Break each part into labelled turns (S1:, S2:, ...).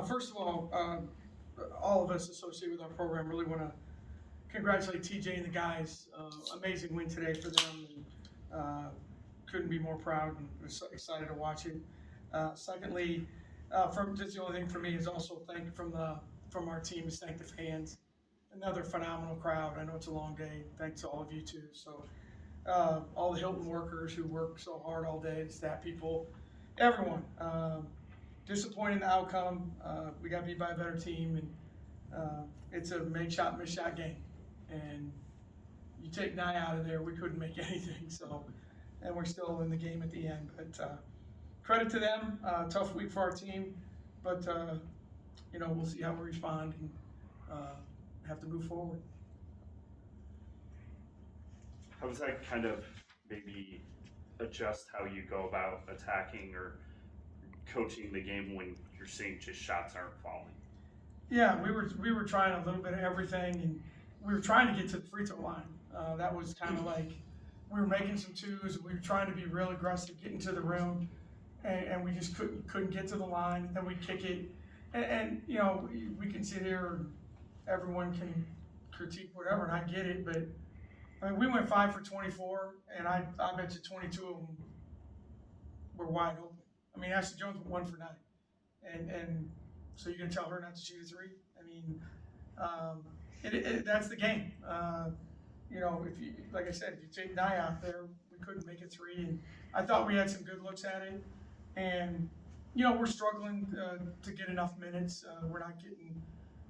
S1: First of all of us associated with our program really want to congratulate TJ and the guys. Amazing win today for them. And, couldn't be more proud and was excited to watch it. Secondly, from just the only thing for me is also thank from our team is thank the fans. Another phenomenal crowd. I know it's a long day. Thanks to all of you too. So all the Hilton workers who work so hard all day, the staff people, everyone. Disappointed in the outcome. We got beat by a better team, and it's a make shot, miss shot game. And you take Nye out of there, we couldn't make anything. So, and we're still in the game at the end. But credit to them. Tough week for our team, but we'll see how we respond and have to move forward.
S2: How does that kind of maybe adjust how you go about attacking or coaching the game when you're seeing just shots aren't falling?
S1: Yeah, we were trying a little bit of everything, and we were trying to get to the free throw line. That was kind of like we were making some twos. We were trying to be real aggressive, getting to the rim, and we just couldn't get to the line. And then we kick it, and we can sit here and everyone can critique whatever, and I get it, but I mean we went 5 for 24, and I bet you 22 of them were wide open. I mean Ashley Jones went 1 for 9, and so you're gonna tell her not to shoot a three? I mean, that's the game. If you, like I said, if you take Nye out there, we couldn't make a three, and I thought we had some good looks at it, and we're struggling to get enough minutes. We're not getting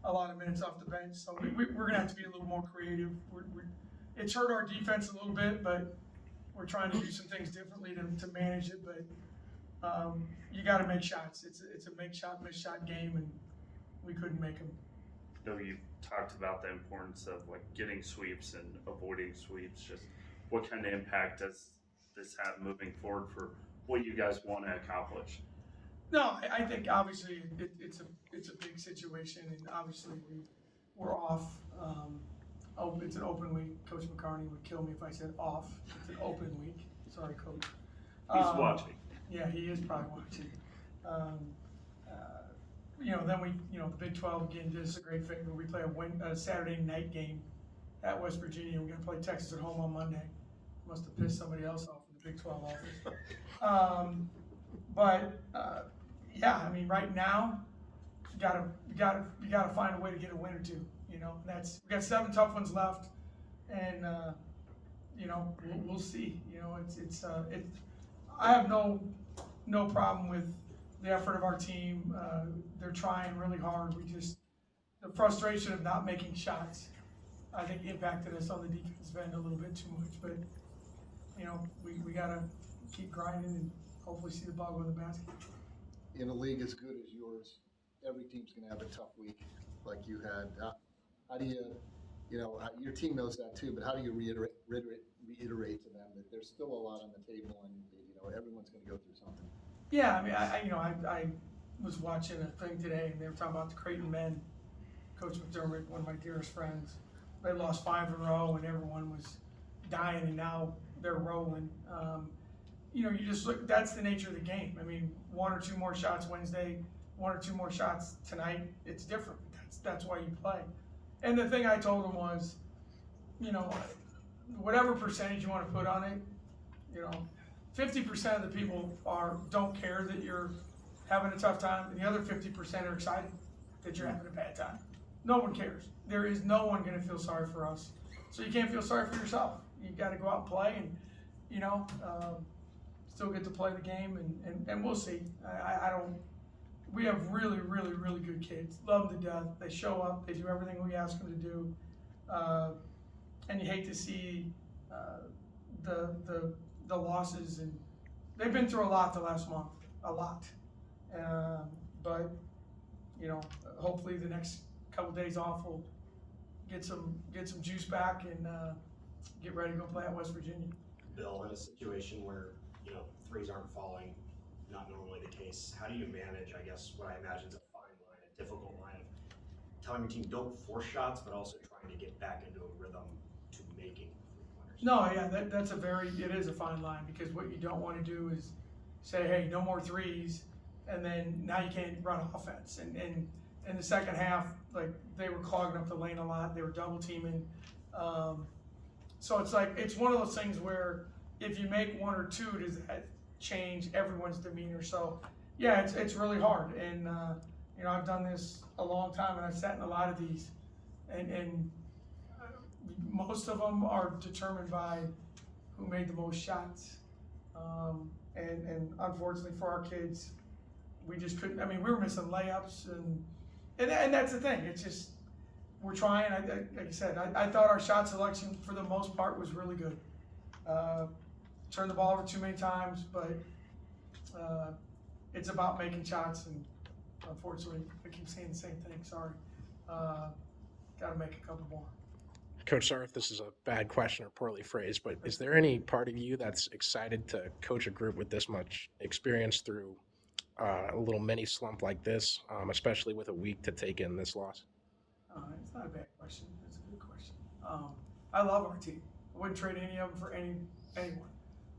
S1: a lot of minutes off the bench, so we're gonna have to be a little more creative. It's hurt our defense a little bit, but we're trying to do some things differently to manage it. But you got to make shots. It's a make shot, miss shot game, and we couldn't make them.
S2: I know you talked about the importance of like getting sweeps and avoiding sweeps. Just what kind of impact does this have moving forward for what you guys want to accomplish?
S1: No, I think obviously it's a big situation, and obviously we're off. It's an open week. Coach McCarney would kill me if I said off. It's an open week. Sorry, Coach.
S2: He's watching.
S1: Yeah, he is probably watching. Then the Big 12 again did us a great favor. We play a Saturday night game at West Virginia. We're going to play Texas at home on Monday. Must have pissed somebody else off in the Big 12 office. Yeah, I mean, right now, you gotta find a way to get a win or two. We got 7 tough ones left, and we'll see. I have no problem with the effort of our team. They're trying really hard. The frustration of not making shots, I think, impacted us on the defensive end a little bit too much. But we gotta keep grinding and hopefully see the ball go in the basket.
S3: In a league as good as yours, every team's going to have a tough week like you had. How do you, your team knows that too, but how do you reiterate to them that there's still a lot on the table and everyone's going to go through something?
S1: Yeah, I mean, I was watching a thing today, and they were talking about the Creighton men. Coach McDermott, one of my dearest friends, they lost 5 in a row, and everyone was dying, and now they're rolling. You just look. That's the nature of the game. I mean, 1 or 2 more shots Wednesday, 1 or 2 more shots tonight. It's different. That's why you play. And the thing I told them was, whatever percentage you want to put on it, 50% of the people don't care that you're having a tough time, and the other 50% are excited that you're having a bad time. No one cares. There is no one going to feel sorry for us. So you can't feel sorry for yourself. You got to go out and play, and still get to play the game, and we'll see. We have really, really, really good kids. Love them to death. They show up. They do everything we ask them to do. And you hate to see the losses, and they've been through a lot the last month, a lot. But hopefully the next couple days off will get some juice back and get ready to go play at West Virginia.
S4: Bill, in a situation where threes aren't falling, not normally the case, how do you manage, I guess, what I imagine is a fine line, a difficult line of telling your team don't force shots, but also trying to get back into a rhythm to making three-pointers?
S1: No, yeah, it is a fine line, because what you don't want to do is say, hey, no more threes, and then now you can't run offense. And in the second half, like, they were clogging up the lane a lot. They were double teaming. So it's like, it's one of those things where if you make one or two, does that change everyone's demeanor? So yeah, it's really hard. And you know, I've done this a long time, and I've sat in a lot of these, and most of them are determined by who made the most shots. And unfortunately for our kids, we just couldn't. I mean, we were missing layups, and that's the thing. It's just, we're trying. Like I said, I thought our shot selection for the most part was really good. Turned the ball over too many times, but it's about making shots, and unfortunately, I keep saying the same thing. Sorry. Got to make a couple more.
S5: Coach, sorry if this is a bad question or poorly phrased, but is there any part of you that's excited to coach a group with this much experience through a little mini slump like this, especially with a week to take in this loss?
S1: It's not a bad question. It's a good question. I love our team. I wouldn't trade any of them for anyone.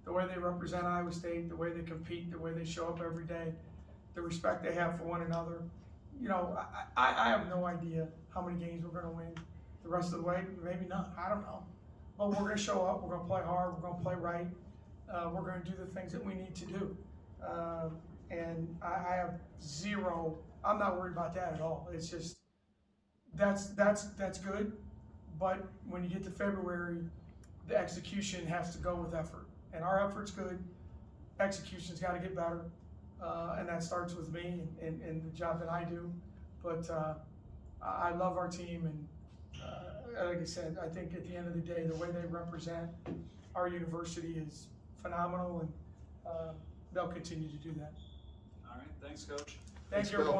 S1: The way they represent Iowa State, the way they compete, the way they show up every day, the respect they have for one another. You know, I have no idea how many games we're going to win the rest of the way. Maybe not. I don't know. But we're going to show up. We're going to play hard. We're going to play right. We're going to do the things that we need to do. And I have zero. I'm not worried about that at all. It's just that's good. But when you get to February, the execution has to go with effort. And our effort's good. Execution's got to get better. And that starts with me and the job that I do. But I love our team, and like I said, I think at the end of the day, the way they represent our university is phenomenal, and they'll continue to do that.
S6: All right, thanks, Coach.
S1: Thank you,
S3: Bill.
S1: everyone.